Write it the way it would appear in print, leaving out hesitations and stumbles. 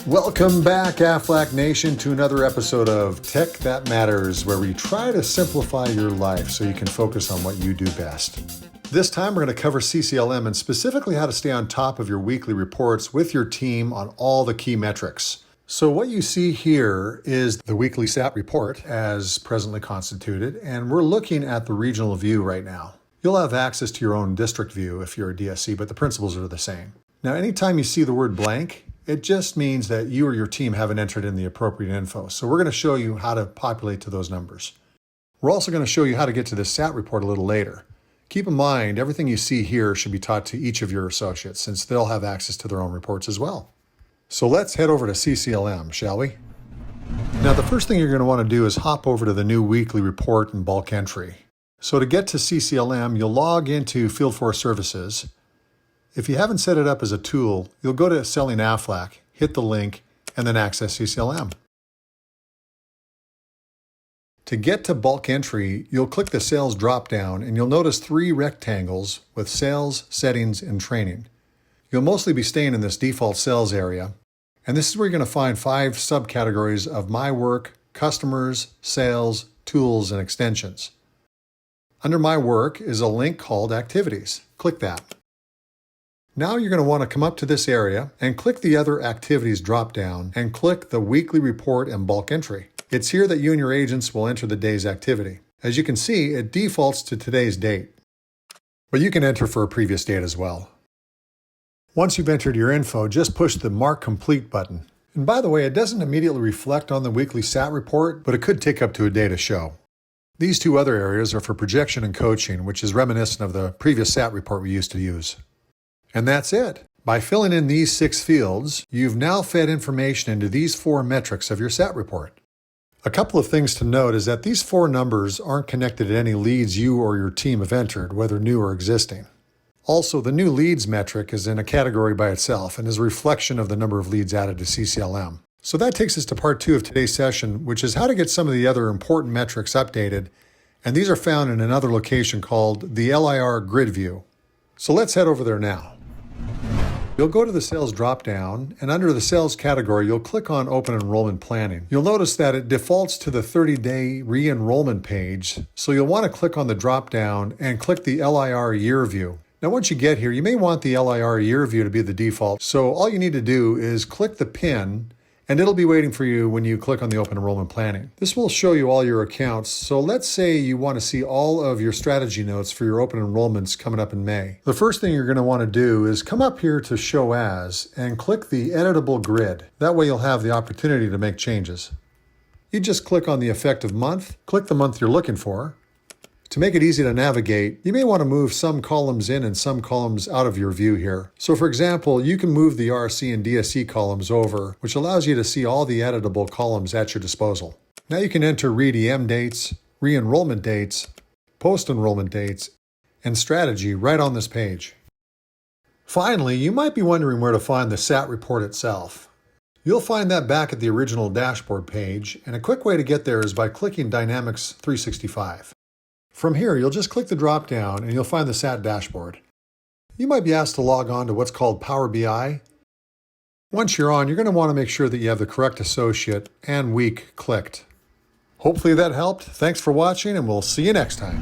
Welcome back, Aflac Nation, to another episode of Tech That Matters, where we try to simplify your life so you can focus on what you do best. This time, we're going to cover CCLM and specifically how to stay on top of your weekly reports with your team on all the key metrics. So what you see here is the weekly SAT report as presently constituted, and we're looking at the regional view right now. You'll have access to your own district view if you're a DSC, but the principles are the same. Now, anytime you see the word blank, it just means that you or your team haven't entered in the appropriate info. So we're going to show you how to populate to those numbers. We're also going to show you how to get to the SAT report a little later. Keep in mind, everything you see here should be taught to each of your associates, since they'll have access to their own reports as well. So let's head over to CCLM, shall we? Now, the first thing you're going to want to do is hop over to the new weekly report and bulk entry. So to get to CCLM, you'll log into Field Force Services. If you haven't set it up as a tool, you'll go to Selling Aflac, hit the link, and then access CCLM. To get to bulk entry, you'll click the Sales drop-down, and you'll notice 3 rectangles with Sales, Settings, and Training. You'll mostly be staying in this default sales area, and this is where you're going to find 5 subcategories of My Work, Customers, Sales, Tools, and Extensions. Under My Work is a link called Activities. Click that. Now you're going to want to come up to this area and click the Other Activities drop-down and click the Weekly Report and Bulk Entry. It's here that you and your agents will enter the day's activity. As you can see, it defaults to today's date, but you can enter for a previous date as well. Once you've entered your info, just push the Mark Complete button. And by the way, it doesn't immediately reflect on the weekly SAT report, but it could take up to a day to show. These 2 other areas are for projection and coaching, which is reminiscent of the previous SAT report we used to use. And that's it. By filling in these 6 fields, you've now fed information into these 4 metrics of your SAT report. A couple of things to note is that these 4 numbers aren't connected to any leads you or your team have entered, whether new or existing. Also, the new leads metric is in a category by itself and is a reflection of the number of leads added to CCLM. So that takes us to part 2 of today's session, which is how to get some of the other important metrics updated. And these are found in another location called the LIR Grid View. So let's head over there now. You'll go to the Sales drop-down, and under the Sales category, you'll click on Open Enrollment Planning. You'll notice that it defaults to the 30-day re-enrollment page, so you'll want to click on the drop-down and click the LIR Year View. Now, once you get here, you may want the LIR Year View to be the default, so all you need to do is click the pin, and it'll be waiting for you when you click on the Open Enrollment Planning. This will show you all your accounts, so let's say you want to see all of your strategy notes for your open enrollments coming up in May. The first thing you're going to want to do is come up here to Show As and click the Editable Grid. That way you'll have the opportunity to make changes. You just click on the effective month, click the month you're looking for. To make it easy to navigate, you may want to move some columns in and some columns out of your view here. So for example, you can move the RC and DSC columns over, which allows you to see all the editable columns at your disposal. Now you can enter re-DM dates, re-enrollment dates, post-enrollment dates, and strategy right on this page. Finally, you might be wondering where to find the SAT report itself. You'll find that back at the original dashboard page, and a quick way to get there is by clicking Dynamics 365. From here, you'll just click the drop-down and you'll find the SAT dashboard. You might be asked to log on to what's called Power BI. Once you're on, you're going to want to make sure that you have the correct associate and week clicked. Hopefully that helped. Thanks for watching, and we'll see you next time.